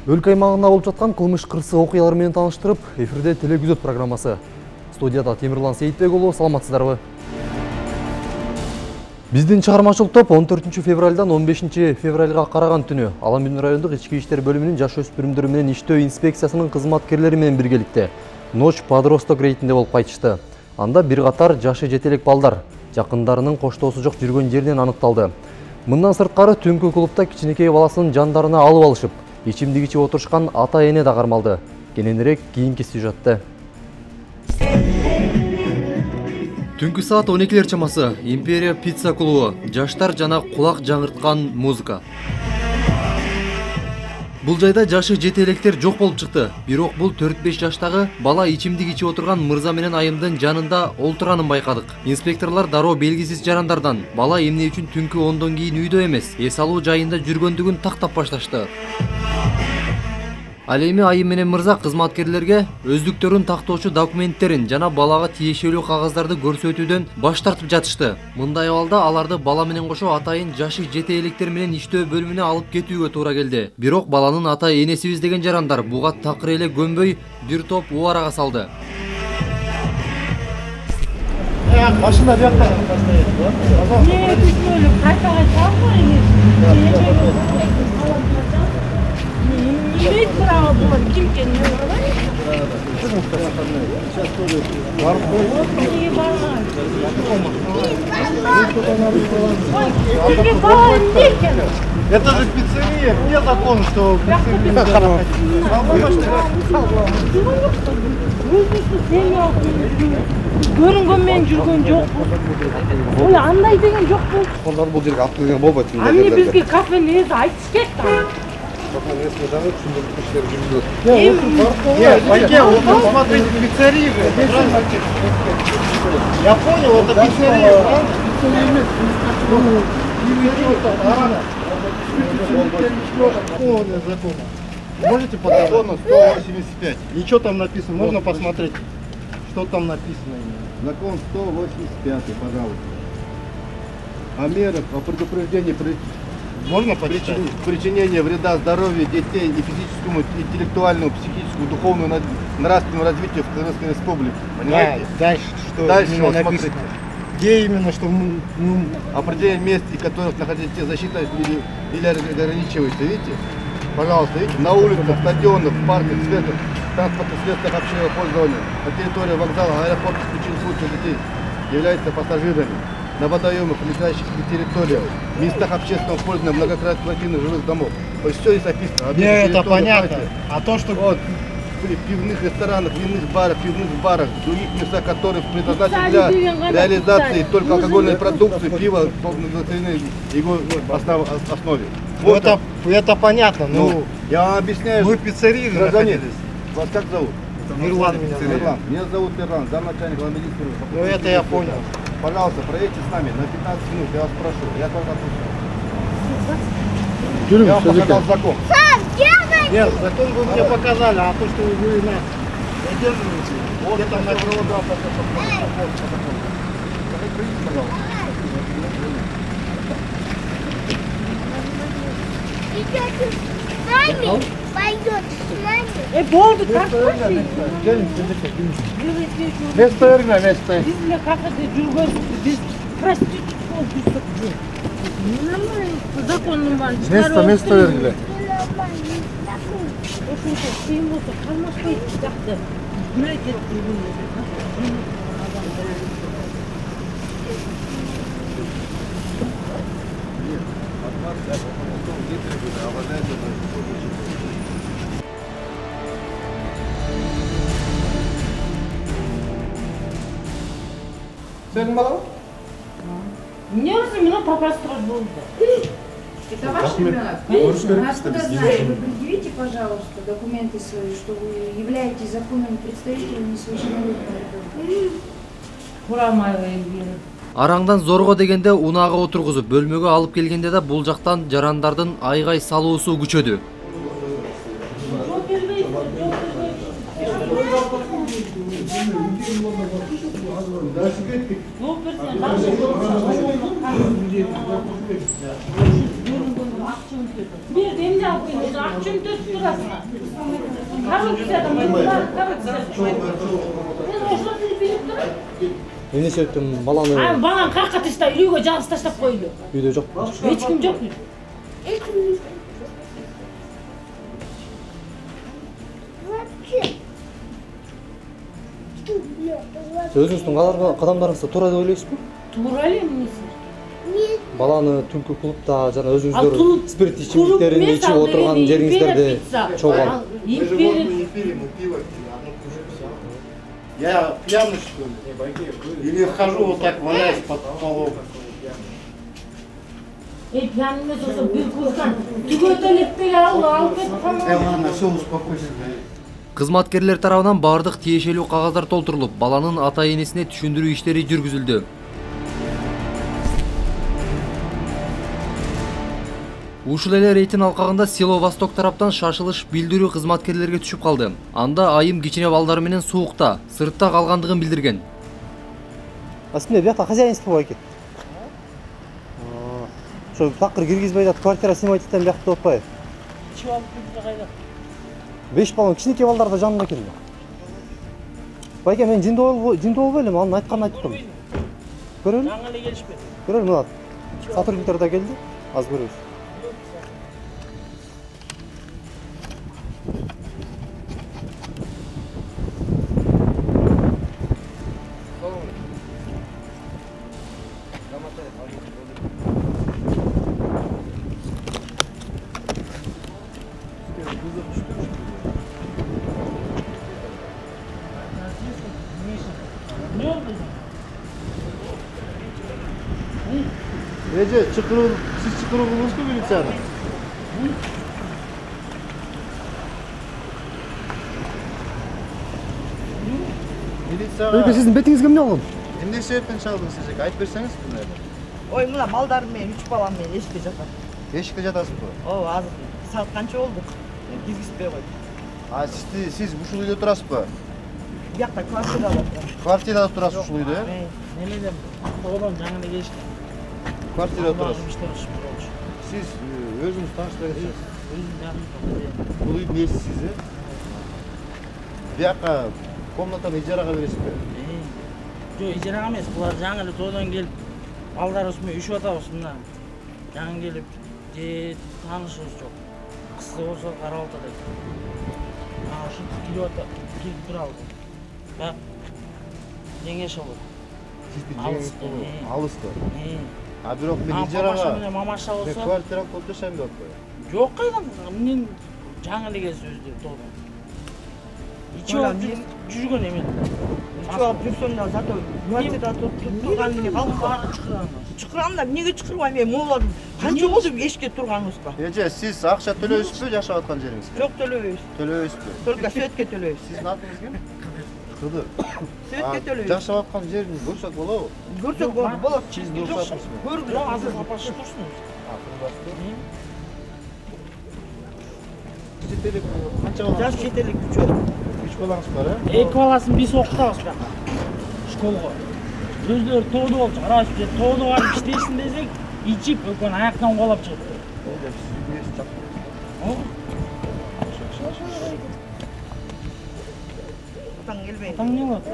Өлкө аймагында болуп жаткан кылмыш кырсык окуялар менен тааныштырып, эфирде телегүзөт программасы. Студияда Темирлан Сейитбек уулу, саламатсыздарбы? Биздин чыгармачылык топ 14 февралдан 15 февралга караган түнү Аламбин райондук ички иштер бөлүмүнүн жаш өспүрүмдөр менен иштөө инспекциясынын кызматкерлери менен биргеликте ночь подросток рейдинде болуп кайтышты. Анда бир катар жашы жете элек балдар жакындарынын коштоосу жок жүргөн жеринен аныкталды. Мындан сырткары түнкү клубда кичинекей баласынын жандарына алып алышып, ичимдик ичип отурушкан ата-эне да кармалды. Кененирээк кийинки сюжетте. Түнкү саат 12 чамасы Империя пицца клубу, жаштар жана кулак жаңырткан музыка. Бул жайда жашы жете электер жок болуп чыкты. Бирок бул 4-5 жаштагы бала ичимдик ичип отурган Мырза менен айымдын жанында олтуранын байкадык. Инспекторлор дароо белгисиз жарандардан бала эмне үчүн түнкү 10дон кийин үйдө эмес, эс алуу жайында жүргөндүгүн тактап башташты. Ал эми айым менен Мырза кызматкерлерге өздүктөрүн тактоочу документтерин жана балага тиешелүү кагаздарды көрсөтүүдөн баш тартып жатышты. Мындай абалда аларды бала менен кошо атайын жашы жете электер менен иштөө бөлүмүнө алып кетүүгө туура келди. Бирок баланын ата энесибиз деген жарандар буга такыр эле көнбөй бир топ убарага салды. Машина бияктан постоит. Не, түшмөлү кайтага чалбайбыз. Имеет право было ким-кен не говорить? Это же пиццерия, где закон, что көрүнгөнмен жүргөн жокпуз. Ой, андай деген жокпуз. Onlar bu жерге алып келген болбойт. Аны бизге кафени айтыш керек да. Посмотрите, пиццерия. Я понял, это пиццерия. Можете по закону 185. Ничего там написано, можно посмотреть, что там написано. Закон 185, пожалуйста. О мерах, о предупреждении Можно почитать? причинения вреда здоровью детей и физическому, интеллектуальному, психическому, духовному, нравственному развитию в Казахстанской Республике. Понимаете? Дальше что? Дальше именно вот написано? смотрите. Где именно, что Определение мест, в которых находится защита или ограничивается. Видите? Пожалуйста, видите? На улицах, стадионах, парках, светах, транспортных средствах общего пользования, на территории вокзала, аэропорта, исключительно случаев детей являются пассажирами. На водоемах, летающих территориях, местах общественного пользования, многоквартирных жилых домов. То есть все здесь описано. Мне это понятно. А то, что Вот, в пивных ресторанах, винных барах, других местах, которые предназначены для реализации только алкогольной продукции, пива на его основе. ну, это понятно. Ну, я вам объясняю. мы в пиццерии же Гражданин, находились. вас как зовут? Мирлан меня зовут. Мирлан. Меня зовут Мирлан, замначальник Ламединского. Ну это я понял. Пожалуйста, проедьте с нами на 15 минут, я вас прошу. Я только отпускаю. Я вам показал закон. Нет, закон вы мне показали, а то, что вы нас задерживаете, Вот где там это написано? Пойдет с нами. Болду, так қойшы. Место верно, место. Биз эле кафеде жүргөнбүз, биз проститутка болуп жүрсөк. Нормально, закондун баарын Место верно. ошончо кыйын болсо калмашпайт жакты. Мамлекет Sen bana? эмне болсо мен пропастыраж болду. Это ваш ребенок? Конечно. Откуда знаете? Вы предъявите, пожалуйста, документы свои, что вы являетесь законным представителем несовершеннолетнего ребенка. Курамайга элген. Араңдан зорго дегенде унаага отургузуп бөлмөгө алып келгенде да бул жактан жарандардын айгай салуусу күчөдү. Bir de emne alıyordum. Akçın tüt durasına. Kabul güzeldim. Kabul güzeldim. Ben hoşuna bilip durayım. Эмне себептен баланы Балам қаққа тастап, үйге жалғыз таштап қойды. үйдө жок? Ешкім жоқ. Өзүңүздүн кадамдарыңызда туура деп ойлойсузбу? Тура эле эмнеси? Баланы түнкү клубда жана өзүңүздөр спирт ичимдиктерин ичип отурган жериңиздерде чогуу алып. Мы же водку не пили, мы пиво пили, одну кружку сам. Я пьяный, что ли? Или хожу вот так, валяюсь под полом. Пьяныймес болсо бир курган. Түгөтөлөктөгө алып кетип калмак. Ладно, все, успокойся. Кызматкерлер тарабынан бардык тиешелүү кагаздар толтурулуп, баланын ата-энесине түшүндүрүү иштери жүргүзүлдү. Ушул эле рейдтин алкагында село Восток тараптан шашылыш билдирүү кызматкерлерге түшүп калды. Анда айым кичине балдар менен суукта, сыртта калгандыгын билдирген. Асында бияқта хозяйство байке. Ошо такыр киргизбей атып квартира снимать эттен бияқта отпай. Чип алып келди кайда? 5 балон кичинекей балдар да жанында келди. Байке мен жиндоо болбой элем, анын айтканын айттым. Көрөлү? Жаңы эле келишпеди. Көрөлү мына. Сотрудниктер да келди. Аз көрөбүз. Ne oldu? Ece, siz çıkırı buldunuz mu milisyada? Байке сиздин бетиңизге эмне болгон? Эмне себептен чалдыңыз сиз? Айтып берсеңиз мындай. Ой, мына балдарым менен 3 балам менен эшикте жатат. Эшикте жатасызбы? Ооба, азыр саат канча болду? Киргизбей койду. А сиз ушул үйдө турасызбы? Биякта квартирада турам. Квартирада турасыз ушул үйдө? Немеден одан жаңы эле келишти. Квартирада турасыз. Турасыз. Siz özünüz tanıştırırsınız. Өзүм жаңы. Bu үйдүн ээси сиз, э? Бияка комнатаны ижарага бересизби? Жок, ижарага эмес, булар жаңы эле тоодон келип, балдарыбыз менен үшүп атабыз мына. Жаңы келип, же таанышыбыз жок. Кызы болсо карап атат. Ошо келип турабыз. Бак, кеңеш алып. Сиздин жеңиңиз алыста. А бирок мен Мамаша ижарага менен мамаша мен болсо. квартира коп жашайм деп атпайбы? Жок кайдан, мен жаңы эле келип өздөрү тоодон. Ичип алып жүргөн эмен. Ичип алып жүрсөм да зато квартирада турган эмне калды. Чыкырам да, эмнеге чыкырбайм мен могулар канча болду эшикте турганыбызга. Эже, сиз акча төлөйсүзбү жашап аткан жериңизге? Жок, төлөбөйбүз. Төлөбөйсүзбү? Только светке төлөйбүз. Сиздин атыңыз ким? Кыдыр. Светке төлөйбүз. Жашап аткан жерин көрсөк болобу? Көрсөк болот. Сиз уруксатыңызбы? Көргүлө азыр апашы турсун. Чет элек канча балаңыз? Жаш чет элек 3 балаңыз бар, э? Эки баласын биз окутабыз бияка. Школго. Өздөрү тоодо болчу, карабыз, же тоодо барып иштейсин десек, ичип экөөнү аяктан колап чыгып. Таң келбейм. Таң не болот?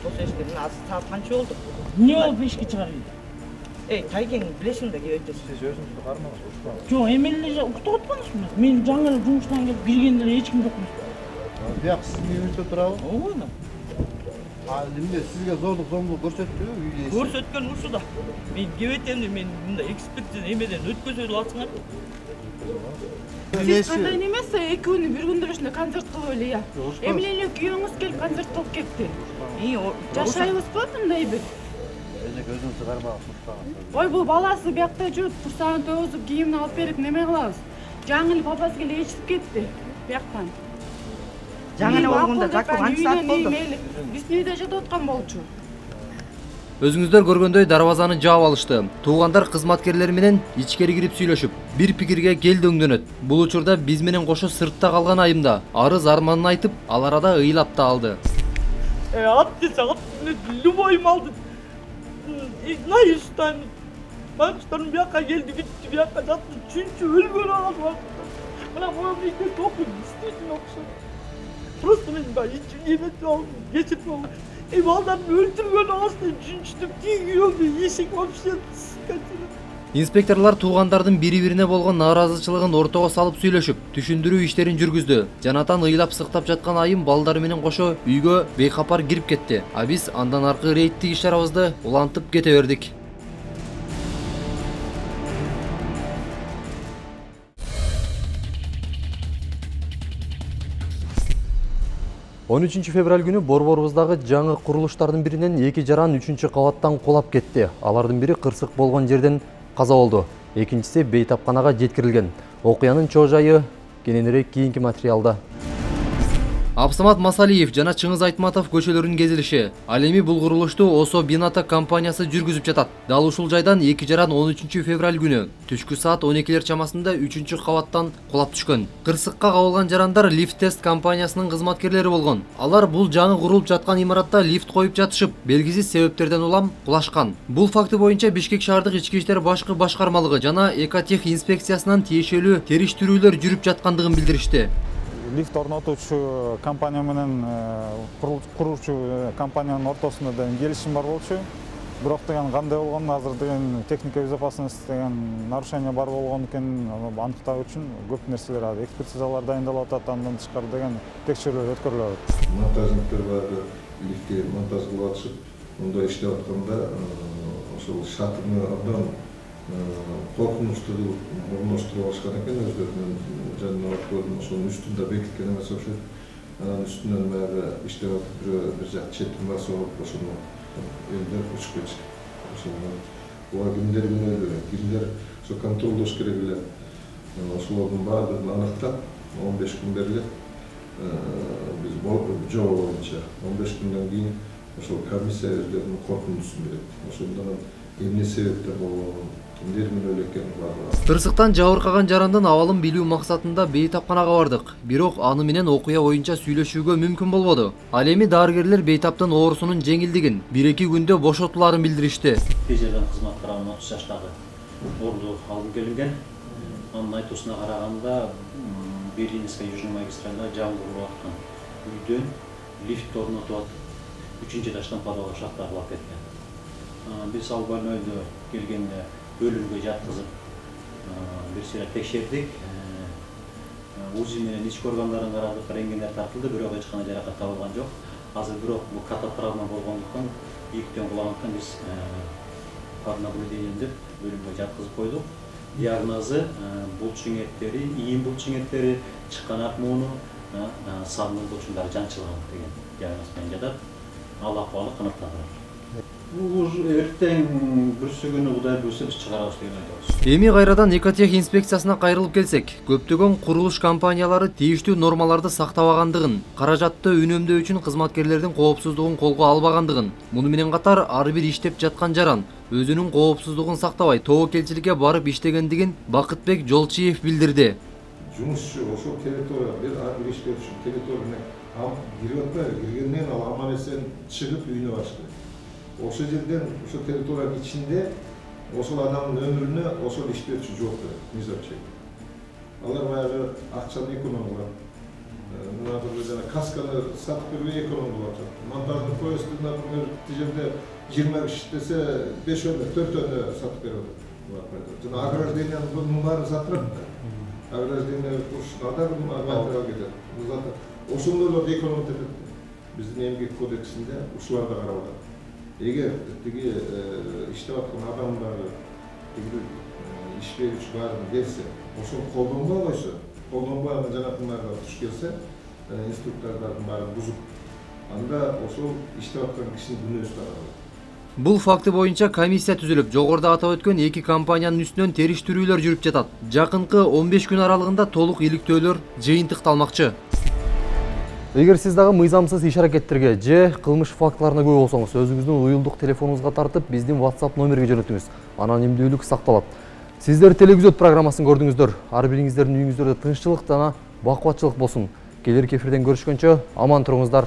Осы эшикте мына саат канча болду? Не болуп эшикке чыгарбайт? Тайкең билесиң да кебетесиз. Сиз өзүңүздү кармаңыз, ушпаңыз. Жок, эми эле уктап атпаңызбы? Мен жаңы эле жумуштан келип киргенде эле эч ким жокмун. Бияк сиздин үйүңүздө турабы? Ооба. А эмне сизге зордук зомбулук көрсөттүбү үйдө? Көрсөткөн ушул да. Мен кебетемди, мен мындай экспертиза эмеден өткөзөй деп атсыңар. Сиз кандай эмес, экөөнү бир күндүн ичинде концерт кылып эле, я. Эмне эле күйөөңүз келип концерт кылып кетти. Жашайбызбы мындай бир? Эже өзүңүздү кармагыз, ушпаңыз. Ой, бул баласы биякта жүрүп, курсагын төзүп, кийимин алып берип, неме кылабыз? Жаңы эле папасы келип ээрчитип кетти. Бияктан. Жаңы эле болгондо жакып канча саат болду? Биздин үйдө жатып аткан болчу. Өзүңүздөр көргөндөй дарбазаны жаап алышты. Туугандар кызматкерлер менен ичкери кирип сүйлөшүп, бир пикирге келдөңдөнөт. Бул учурда биз менен кошо сыртта калган айымда арыз арманын айтып, ал арада ыйлап да алды. Ат десе, любой малды наизусть байкуштарым бияка келди бүттү, бияка жатты, чүнчү өлгөн агат убакытта. Мына моюн эки окуйт, действительно окшойт. Просто мен эметип алдым, кечирип алдым. Балдарды өлтүргөн астын чүнчүтүп тийип алды, эшик вообще скотина. Инспекторлар туугандардын бири-бирине болгон нааразычылыгын ортого салып сүйлөшүп, түшүндүрүү иштерин жүргүздү. Жанатан ыйлап сыктап жаткан айым балдары менен кошо үйгө бейкапар кирип кетти. А биз андан аркы рейдтик иш-чарабызды улантып кете бердик. 13 февраль күнү Борборубуздагы жаңы курулуштардын биринен 2 жаран 3 кабаттан кулап кетти. Алардын бири кырсык болгон жерден каза болду. Экинчиси бейтапканага жеткирилген. Окуянын чоо жайы кененирээк кийинки материалда. Абсамат Масалиев жана Чыңыз Айтматов көчөлөрүнүн кезилиши. Ал эми бул курулушту Осо Бината компаниясы жүргүзүп жатат. Дал ушул жайдан 2 жаран 13 февраль күнү түшкү саат 12 чамасында 3 кабаттан кулап түшкөн. Кырсыкка кабылган жарандар Лифт Тест компаниясынын кызматкерлери болгон. Алар бул жаңы курулуп жаткан имаратта лифт коюп жатышып, белгисиз себептерден улам кулашкан. Бул факты боюнча Бишкек шаардык ички иштер башкы башкармалыгы жана Экотех инспекциясынан тиешелүү териштирүүлөр жүрүп жаткандыгын билдиришти. Лифт орнотуучу компания менен куруучу компаниянын ортосунда деген келишим бар болчу. Бирок деген кандай болгон, азыр деген техника безопасности деген нарушение бар болгон экенин аныктоо үчүн көп нерселер экспертизалар дайындалып атат, андан тышкары деген текшерүүлөр өткөрүлүп атат. Монтажниктер баары лифтке монтаж кылып атышып, мындай иштеп атканда ошол шатырны абдан коркунучтуу орноштуруп алышкан экен өздөрүнүн жанына көрдүм, ошонун үстүндө бекиткен эмес окшойт. Анан үстүнөн баягы иштеп атып бир жак четин басып ошону элдер учуп кетишкен. Ошондон буга кимдер күнөөлүү, кимдер ошо контролдош керек эле. Ошолордун баардыгын аныктап 15 күн берилет. Биз жобо боюнча 15 күндөн кийин ошол комиссия өздөрүнүн корутундусун берет. Ошондон эмне себептен болгонун, кимдер күнөөлүү экенин баардыгы. Кырсыктан жабыркаган жарандын абалын билүү максатында бейтапканага бардык. Бирок аны менен окуя боюнча сүйлөшүүгө мүмкүн болбоду. Ал эми дарыгерлер бейтаптын оорусунун жеңилдигин 1-2 күндө бошотуларын билдиришти. Тежерден кызмат караган 30 жаштагы орду алып келинген. Анын айтуусуна караганда Берлинская Южный магистральда жаңы курулуп аткан үйдөн лифт орнотуп атып 3 этаждан подвалга шахтарлап кеткен. Биз ал бөлмөдө келгенде бөлүмгө жаткызып бир сыйра текшердик. УЗИ менен ички органдарын карадык, рентгендер тартылды, бирок эч кандай жаракат табылган жок. Азыр бирок бул кататравма болгондуктан ийиктен кулагандыктан биз наблюдение деп бөлүмгө жаткызып койдук. Диагнозу булчуң эттери, ийин булчуң эттери, чыканак мууну, сабынын булчуңдары жанчылган деген диагноз менен жатат. Ал акыбалы каныктандырылды. Эртең бүрсү күнү Кудай буйруса биз чыгарабыз деген айтабыз. Эми кайрадан Экотех инспекциясына кайрылып келсек, көптөгөн курулуш компаниялары тийиштүү нормаларды сактабагандыгын, каражатты үнөмдөө үчүн кызматкерлердин коопсуздугун колго албагандыгын, муну менен катар ар бир иштеп жаткан жаран өзүнүн коопсуздугун сактабай тобокелчиликке барып иштегендигин Бакытбек Жолчиев билдирди. Жумушчу ошол территорияга ар бир иштөөчү территорияга кирип атпайбы, киргенден ал аман эсен чыгып үйүнө барыш керек. Ошол жерден, ошол территориянын ичинде ошол адамдын өмүрүнө ошол иштөөчү жооп берет, мизапчы. Алар баягы акчаны эконом кылат. Например, жана касканы сатып бербей эконом кылып атат. Монтажный поездди, например, тижерде 20 киши иштесе 5-өн, 4-өн сатып берип атат. Жана ограждениянын бунун баарын сатып берет. Ограждение ушунда материал кетет. Ошондойлорду экономить этет. Биздин эмгек кодексинде ушулар да каралган. Эгер тиги иштеп аткан адамдарды иш берүүчү баарын берсе, ошол колдонбой койсо, колдонбой анан жанакындарга туш келсе, инструктордордун баарын бузуп, анда ошол иштеп аткан кишинин күнөөсү таралат. Бул факты боюнча комиссия түзүлүп, жогоруда атап өткөн 2 компаниянын үстүнөн териштирүүлөр жүрүп жатат. Жакынкы 15 күн аралыгында толук иликтөөлөр жыйынтыкталмакчы. Эгер сиз дагы мыйзамсыз иш-аракеттерге же кылмыш фактыларына күбө болсоңуз, өзүңүздүн уюлдук телефонуңузга тартып, биздин WhatsApp номерге жөнөтүңүз. Анонимдүүлүк сакталат. Сиздер телевизион программасын көрдүңүздөр. Ар бириңиздердин үйүңүздөрдө тынччылык жана бакубатчылык болсун. Келерки эфирден көрүшкөнчө аман туруңуздар.